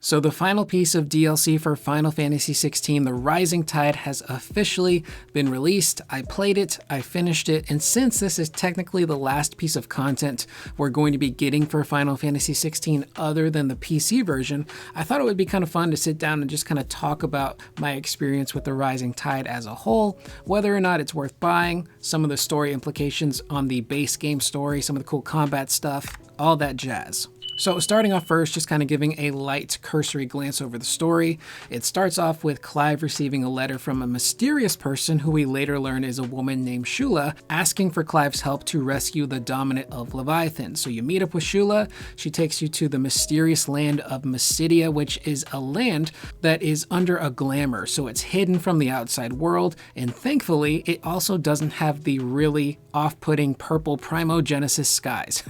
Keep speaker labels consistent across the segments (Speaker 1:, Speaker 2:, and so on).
Speaker 1: So the final piece of DLC for Final Fantasy XVI, The Rising Tide, has officially been released. I played it, I finished it, and since this is technically the last piece of content we're going to be getting for Final Fantasy XVI other than the PC version, I thought it would be kind of fun to sit down and just kind of talk about my experience with The Rising Tide as a whole, whether or not it's worth buying, some of the story implications on the base game story, some of the cool combat stuff, all that jazz. So starting off first, just kind of giving a light cursory glance over the story. It starts off with Clive receiving a letter from a mysterious person who we later learn is a woman named Shula, asking for Clive's help to rescue the dominant of Leviathan. So you meet up with Shula, she takes you to the mysterious land of Mysidia, which is a land that is under a glamour, so it's hidden from the outside world, and thankfully it also doesn't have the really off-putting purple Primogenesis skies.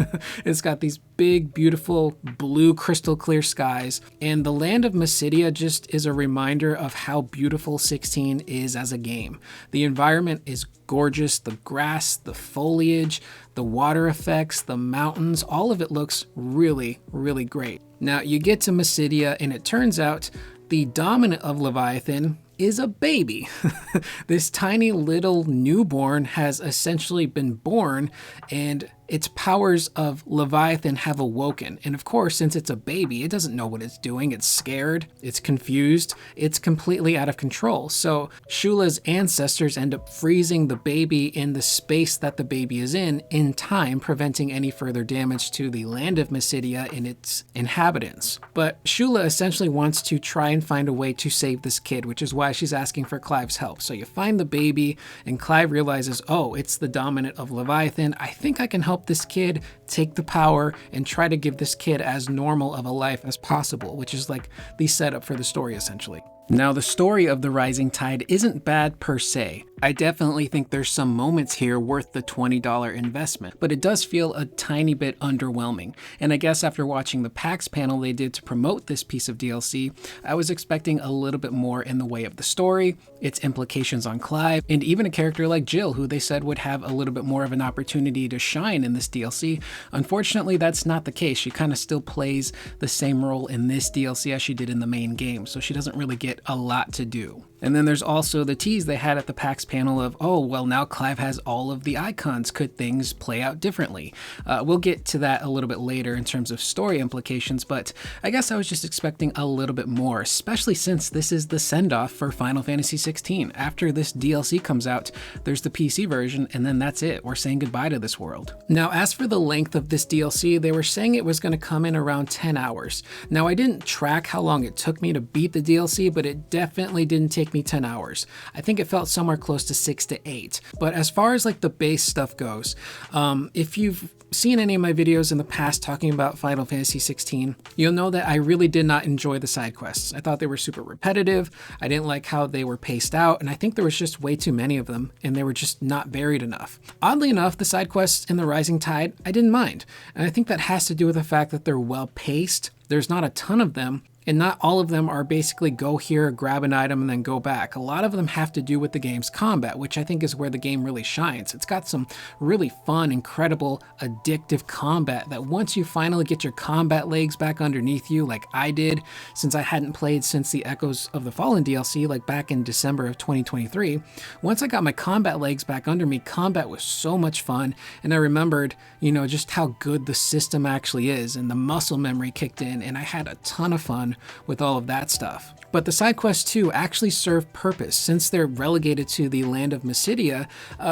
Speaker 1: It's got these big, beautiful, blue, crystal clear skies, and the land of Mysidia just is a reminder of how beautiful 16 is as a game. The environment is gorgeous, the grass, the foliage, the water effects, the mountains, all of it looks really, really great. Now you get to Mysidia and it turns out the dominant of Leviathan is a baby. This tiny little newborn has essentially been born, and its powers of Leviathan have awoken. And of course, since it's a baby, it doesn't know what it's doing. It's scared, it's confused, it's completely out of control. So Shula's ancestors end up freezing the baby in the space that the baby is in time, preventing any further damage to the land of Mysidia and its inhabitants. But Shula essentially wants to try and find a way to save this kid, which is why she's asking for Clive's help. So you find the baby, and Clive realizes, oh, it's the dominant of Leviathan. I think I can help this kid take the power and try to give this kid as normal of a life as possible, which is like the setup for the story essentially. Now, the story of The Rising Tide isn't bad per se. I definitely think there's some moments here worth the $20 investment, but it does feel a tiny bit underwhelming. And I guess after watching the PAX panel they did to promote this piece of DLC, I was expecting a little bit more in the way of the story, its implications on Clive, and even a character like Jill, who they said would have a little bit more of an opportunity to shine in this DLC. Unfortunately, that's not the case. She kind of still plays the same role in this DLC as she did in the main game, so she doesn't really get a lot to do. And then there's also the tease they had at the PAX panel of, oh, well, now Clive has all of the icons. Could things play out differently? We'll get to that a little bit later in terms of story implications, but I guess I was just expecting a little bit more, especially since this is the send-off for Final Fantasy XVI. After this DLC comes out, there's the PC version, and then that's it. We're saying goodbye to this world. Now, as for the length of this DLC, they were saying it was going to come in around 10 hours. Now, I didn't track how long it took me to beat the DLC, but it definitely didn't take me 10 hours. I think it felt somewhere close to 6 to 8. But as far as like the base stuff goes, if you've seen any of my videos in the past talking about Final Fantasy XVI, you'll know that I really did not enjoy the side quests. I thought they were super repetitive. I didn't like how they were paced out, and I think there was just way too many of them, and they were just not varied enough. Oddly enough, the side quests in The Rising Tide, I didn't mind. And I think that has to do with the fact that they're well paced. There's not a ton of them, and not all of them are basically go here, grab an item, and then go back. A lot of them have to do with the game's combat, which I think is where the game really shines. It's got some really fun, incredible, addictive combat that once you finally get your combat legs back underneath you, like I did, since I hadn't played since the Echoes of the Fallen DLC, like back in December of 2023, once I got my combat legs back under me, combat was so much fun, and I remembered, just how good the system actually is, and the muscle memory kicked in, and I had a ton of fun with all of that stuff. But the side quests too actually serve purpose. Since they're relegated to the land of Mysidia,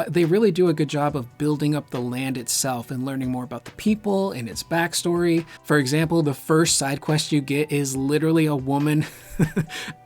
Speaker 1: they really do a good job of building up the land itself and learning more about the people and its backstory. For example, the first side quest you get is literally a woman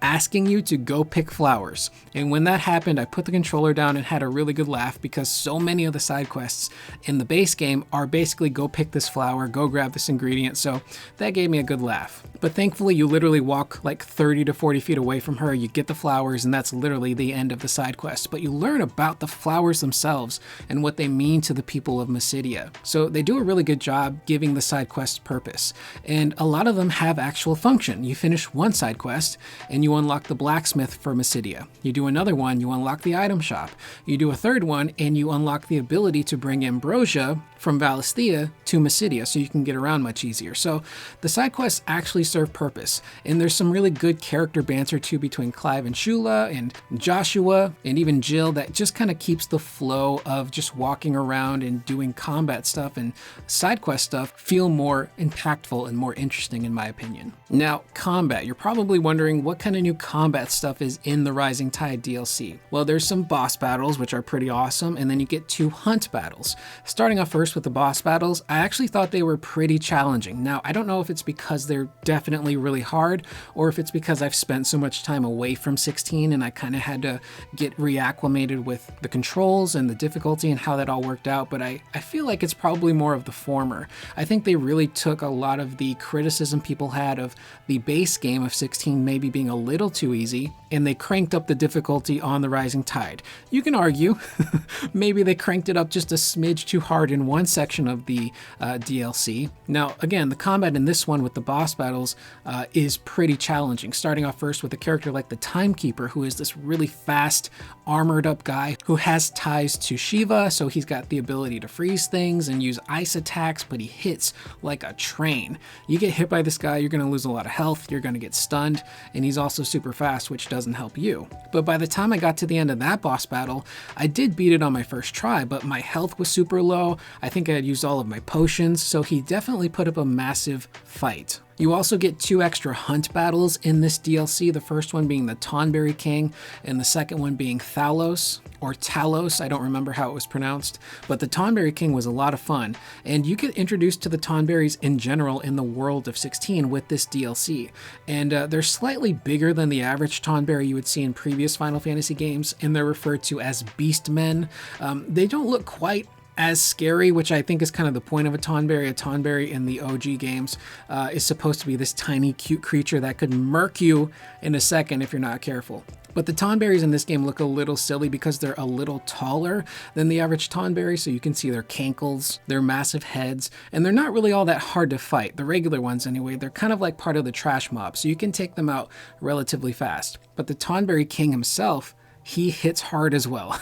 Speaker 1: asking you to go pick flowers. And when that happened, I put the controller down and had a really good laugh, because so many of the side quests in the base game are basically go pick this flower, go grab this ingredient. So that gave me a good laugh. But thankfully, you literally walk like 30 to 40 40 feet away from her, you get the flowers, and that's literally the end of the side quest. But you learn about the flowers themselves and what they mean to the people of Mysidia. So they do a really good job giving the side quest purpose. And a lot of them have actual function. You finish one side quest and you unlock the blacksmith for Mysidia. You do another one, you unlock the item shop. You do a third one and you unlock the ability to bring ambrosia from Valisthea to Mysidia, so you can get around much easier. So the side quests actually serve purpose, and there's some really good character banter too between Clive and Shula and Joshua and even Jill that just kind of keeps the flow of just walking around and doing combat stuff and side quest stuff feel more impactful and more interesting in my opinion. Now, combat. You're probably wondering what kind of new combat stuff is in the Rising Tide DLC. Well, there's some boss battles, which are pretty awesome, and then you get 2 hunt battles. Starting off first with the boss battles, I actually thought they were pretty challenging. Now, I don't know if it's because they're definitely really hard or if it's because I've spent so much time away from 16 and I kind of had to get reacclimated with the controls and the difficulty and how that all worked out, but I feel like it's probably more of the former. I think they really took a lot of the criticism people had of the base game of 16 maybe being a little too easy, and they cranked up the difficulty on the Rising Tide. You can argue maybe they cranked it up just a smidge too hard in one section of the DLC. Now, again, the combat in this one with the boss battles is pretty challenging, starting off first with a character like the Timekeeper, who is this really fast, armored up guy who has ties to Shiva, so he's got the ability to freeze things and use ice attacks, but he hits like a train. You get hit by this guy, you're going to lose a lot of health, you're going to get stunned, and he's also super fast, which doesn't help you. But by the time I got to the end of that boss battle, I did beat it on my first try, but my health was super low. I think I had used all of my potions, so he definitely put up a massive fight. You also get 2 extra hunt battles in this DLC, the first one being the Tonberry King, and the second one being Thalos, or Talos, I don't remember how it was pronounced, but the Tonberry King was a lot of fun, and you get introduced to the Tonberries in general in the world of 16 with this DLC, and they're slightly bigger than the average Tonberry you would see in previous Final Fantasy games, and they're referred to as Beastmen. They don't look quite as scary, which I think is kind of the point of a Tonberry. A Tonberry in the OG games is supposed to be this tiny, cute creature that could murk you in a second if you're not careful. But the Tonberries in this game look a little silly because they're a little taller than the average Tonberry, so you can see their cankles, their massive heads, and they're not really all that hard to fight. The regular ones anyway, they're kind of like part of the trash mob, so you can take them out relatively fast. But the Tonberry King himself, he hits hard as well.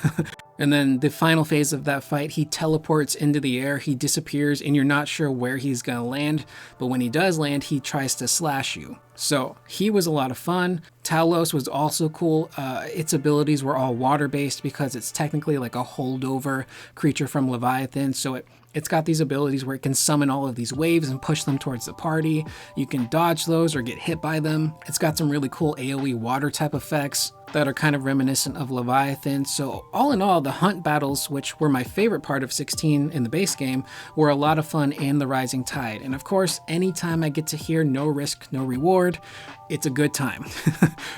Speaker 1: And then the final phase of that fight, he teleports into the air, he disappears, and you're not sure where he's gonna land, but when he does land, he tries to slash you. So he was a lot of fun. Talos was also cool. Its abilities were all water-based because it's technically like a holdover creature from Leviathan, so it's got these abilities where it can summon all of these waves and push them towards the party. You can dodge those or get hit by them. It's got some really cool AoE water type effects that are kind of reminiscent of Leviathan. So all in all, the hunt battles, which were my favorite part of 16 in the base game, were a lot of fun in the Rising Tide. And of course, anytime I get to hear no risk, no reward, it's a good time.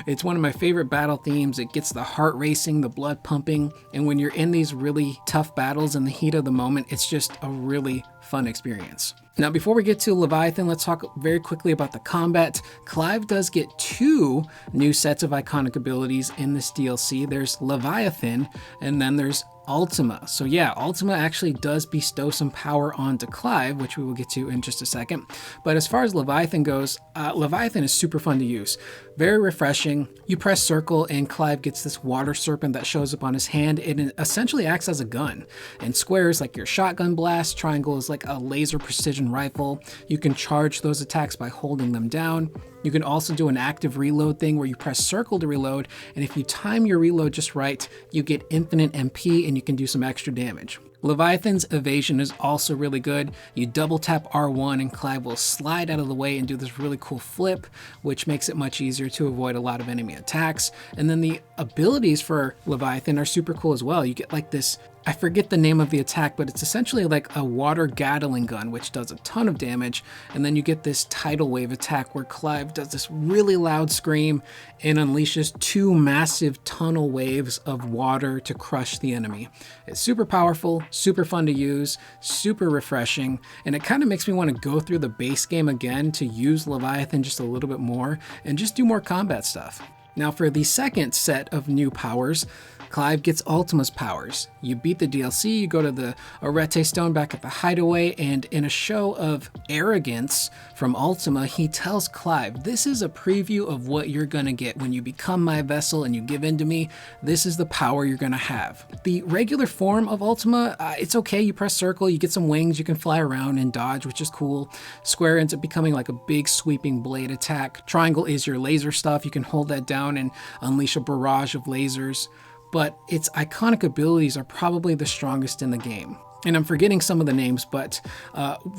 Speaker 1: It's one of my favorite battle themes. It gets the heart racing, the blood pumping, and when you're in these really tough battles in the heat of the moment, it's just a really fun experience. Now, before we get to Leviathan, let's talk very quickly about the combat. Clive does get 2 new sets of iconic abilities in this DLC. There's Leviathan, and then there's Ultima. So yeah, Ultima actually does bestow some power onto Clive, which we will get to in just a second. But as far as Leviathan goes, Leviathan is super fun to use. Very refreshing. You press circle and Clive gets this water serpent that shows up on his hand. It essentially acts as a gun. And square is like your shotgun blast. Triangle is like a laser precision rifle. You can charge those attacks by holding them down. You can also do an active reload thing where you press circle to reload, and if you time your reload just right, you get infinite MP and you can do some extra damage. Leviathan's evasion is also really good. You double tap R1 and Clive will slide out of the way and do this really cool flip, which makes it much easier to avoid a lot of enemy attacks. And then the abilities for Leviathan are super cool as well. You get like this, I forget the name of the attack, but it's essentially like a water Gatling gun, which does a ton of damage. And then you get this tidal wave attack where Clive does this really loud scream and unleashes 2 massive tunnel waves of water to crush the enemy. It's super powerful, Super fun to use, super refreshing, and it kind of makes me want to go through the base game again to use Leviathan just a little bit more and just do more combat stuff. Now for the second set of new powers, Clive gets Ultima's powers. You beat the DLC, you go to the Arete Stone back at the Hideaway, and in a show of arrogance from Ultima, he tells Clive, this is a preview of what you're gonna get when you become my vessel and you give in to me. This is the power you're gonna have. The regular form of Ultima, it's okay, you press circle, you get some wings, you can fly around and dodge, which is cool. Square ends up becoming like a big sweeping blade attack. Triangle is your laser stuff, you can hold that down and unleash a barrage of lasers. But its iconic abilities are probably the strongest in the game. And I'm forgetting some of the names, but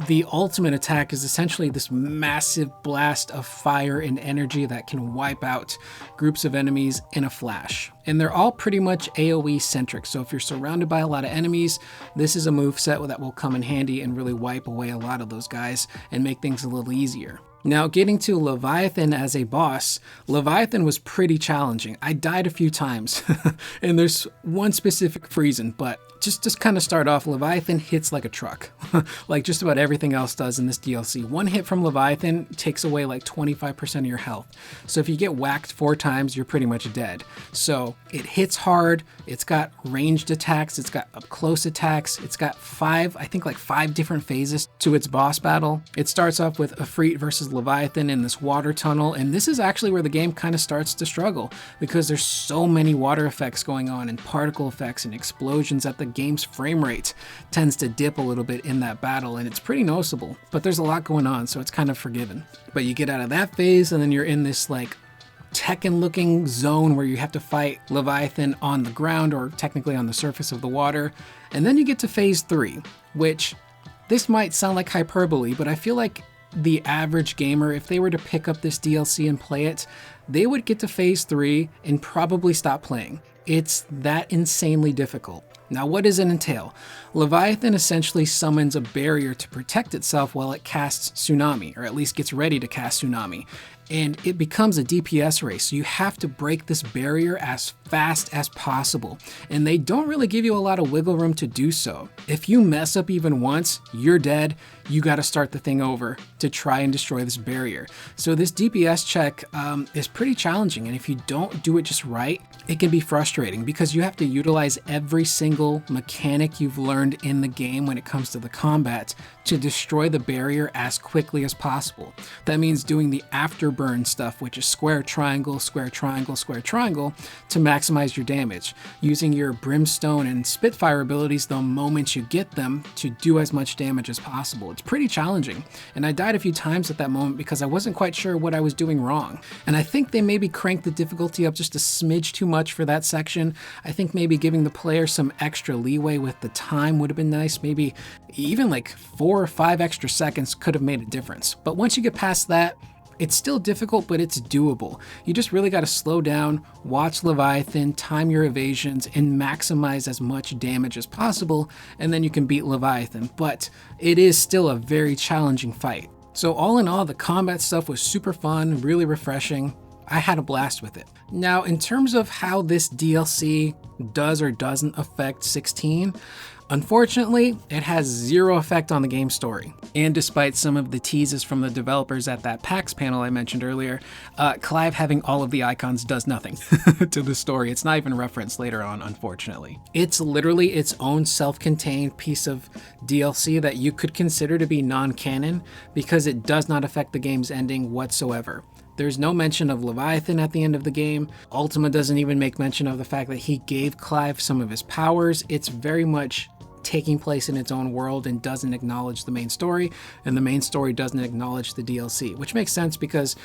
Speaker 1: the ultimate attack is essentially this massive blast of fire and energy that can wipe out groups of enemies in a flash. And they're all pretty much AoE centric, so if you're surrounded by a lot of enemies, this is a moveset that will come in handy and really wipe away a lot of those guys and make things a little easier. Now, getting to Leviathan as a boss, Leviathan was pretty challenging. I died a few times, and there's one specific reason, but just kind of start off, Leviathan hits like a truck, like just about everything else does in this DLC. One hit from Leviathan takes away like 25% of your health. So if you get whacked 4 times, you're pretty much dead. So it hits hard, it's got ranged attacks, it's got up close attacks, it's got 5 different phases to its boss battle. It starts off with Ifrit versus Leviathan in this water tunnel, and this is actually where the game kind of starts to struggle because there's so many water effects going on and particle effects and explosions that the game's frame rate tends to dip a little bit in that battle, and it's pretty noticeable, but there's a lot going on, so it's kind of forgiven. But you get out of that phase and then you're in this like Tekken looking zone where you have to fight Leviathan on the ground, or technically on the surface of the water, and then you get to phase 3, which this might sound like hyperbole, but I feel like the average gamer, if they were to pick up this DLC and play it, they would get to phase 3 and probably stop playing. It's that insanely difficult. Now, what does it entail? Leviathan essentially summons a barrier to protect itself while it casts Tsunami, or at least gets ready to cast Tsunami. And it becomes a DPS race, so you have to break this barrier as fast as possible. And they don't really give you a lot of wiggle room to do so. If you mess up even once, you're dead. You gotta start the thing over to try and destroy this barrier. So this DPS check is pretty challenging, and if you don't do it just right, it can be frustrating because you have to utilize every single mechanic you've learned in the game when it comes to the combat to destroy the barrier as quickly as possible. That means doing the afterburn stuff, which is square, triangle, square, triangle, square, triangle, to maximize your damage. Using your brimstone and spitfire abilities the moment you get them to do as much damage as possible. It's pretty challenging, and I died a few times at that moment because I wasn't quite sure what I was doing wrong. And I think they maybe cranked the difficulty up just a smidge too much for that section. I think maybe giving the player some extra leeway with the time would have been nice. Maybe even like 4 or 5 extra seconds could have made a difference. But once you get past that, it's still difficult, but it's doable. You just really got to slow down, watch Leviathan, time your evasions, and maximize as much damage as possible, and then you can beat Leviathan. But it is still a very challenging fight. So all in all, the combat stuff was super fun, really refreshing. I had a blast with it. Now, in terms of how this DLC does or doesn't affect 16, unfortunately, it has zero effect on the game's story. And despite some of the teases from the developers at that PAX panel I mentioned earlier, Clive having all of the icons does nothing to the story. It's not even referenced later on, unfortunately. It's literally its own self-contained piece of DLC that you could consider to be non-canon because it does not affect the game's ending whatsoever. There's no mention of Leviathan at the end of the game. Ultima doesn't even make mention of the fact that he gave Clive some of his powers. It's very much taking place in its own world and doesn't acknowledge the main story, and the main story doesn't acknowledge the DLC, which makes sense because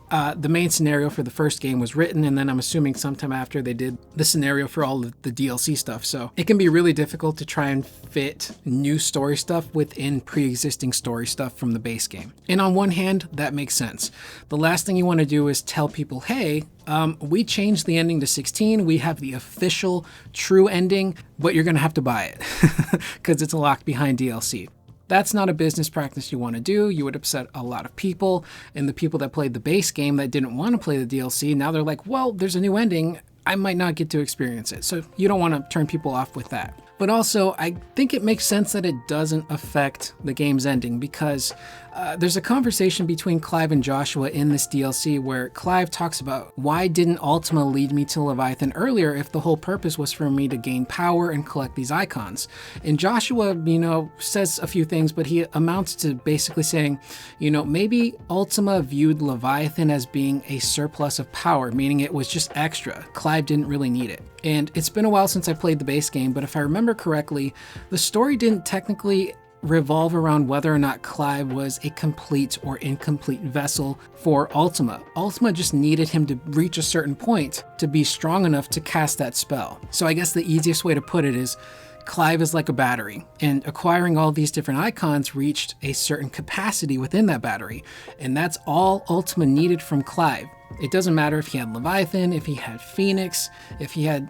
Speaker 1: the main scenario for the first game was written, and then I'm assuming sometime after they did the scenario for all of the DLC stuff. So it can be really difficult to try and fit new story stuff within pre-existing story stuff from the base game. And on one hand, that makes sense. The last thing you want to do is tell people, hey, we changed the ending to 16. We have the official true ending, but you're going to have to buy it because it's locked behind DLC. That's not a business practice you want to do. You would upset a lot of people, and the people that played the base game that didn't want to play the DLC, now they're like, well, there's a new ending. I might not get to experience it. So you don't want to turn people off with that. But also, I think it makes sense that it doesn't affect the game's ending because there's a conversation between Clive and Joshua in this DLC where Clive talks about why didn't Ultima lead me to Leviathan earlier if the whole purpose was for me to gain power and collect these icons. And Joshua, says a few things, but he amounts to basically saying, maybe Ultima viewed Leviathan as being a surplus of power, meaning it was just extra. Clive didn't really need it. And it's been a while since I played the base game, but if I remember correctly, the story didn't technically revolve around whether or not Clive was a complete or incomplete vessel for Ultima. Ultima just needed him to reach a certain point to be strong enough to cast that spell. So I guess the easiest way to put it is Clive is like a battery, and acquiring all these different icons reached a certain capacity within that battery, and that's all Ultima needed from Clive. It doesn't matter if he had Leviathan, if he had Phoenix, if he had,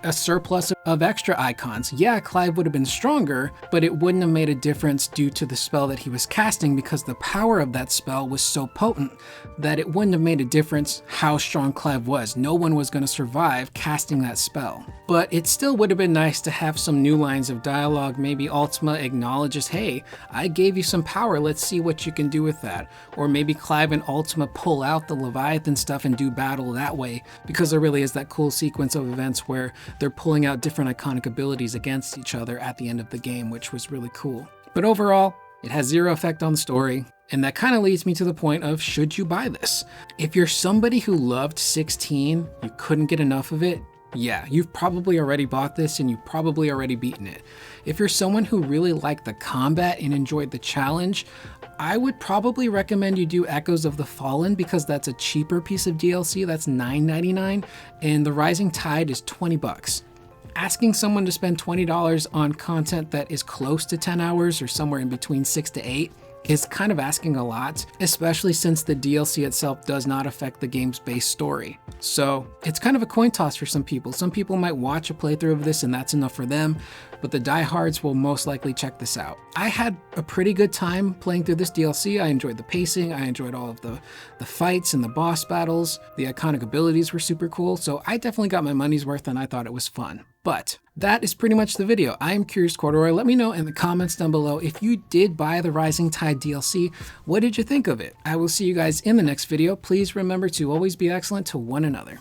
Speaker 1: a surplus of extra icons. Yeah, Clive would have been stronger, but it wouldn't have made a difference due to the spell that he was casting because the power of that spell was so potent that it wouldn't have made a difference how strong Clive was. No one was going to survive casting that spell. But it still would have been nice to have some new lines of dialogue. Maybe Ultima acknowledges, hey, I gave you some power, let's see what you can do with that. Or maybe Clive and Ultima pull out the Leviathan stuff and do battle that way, because there really is that cool sequence of events where they're pulling out different iconic abilities against each other at the end of the game, which was really cool. But overall, it has zero effect on the story, and that kind of leads me to the point of, should you buy this? If you're somebody who loved 16, you couldn't get enough of it, yeah, you've probably already bought this and you've probably already beaten it. If you're someone who really liked the combat and enjoyed the challenge, I would probably recommend you do Echoes of the Fallen because that's a cheaper piece of DLC. That's $9.99, and the Rising Tide is $20. Asking someone to spend $20 on content that is close to 10 hours or somewhere in between 6 to 8 is kind of asking a lot, especially since the DLC itself does not affect the game's base story. So it's kind of a coin toss for some people. Some people might watch a playthrough of this and that's enough for them, but the diehards will most likely check this out. I had a pretty good time playing through this DLC. I enjoyed the pacing, I enjoyed all of the fights and the boss battles. The iconic abilities were super cool, so I definitely got my money's worth and I thought it was fun. But that is pretty much the video. I am Curious Corduroy. Let me know in the comments down below if you did buy the Rising Tide DLC. What did you think of it? I will see you guys in the next video. Please remember to always be excellent to one another.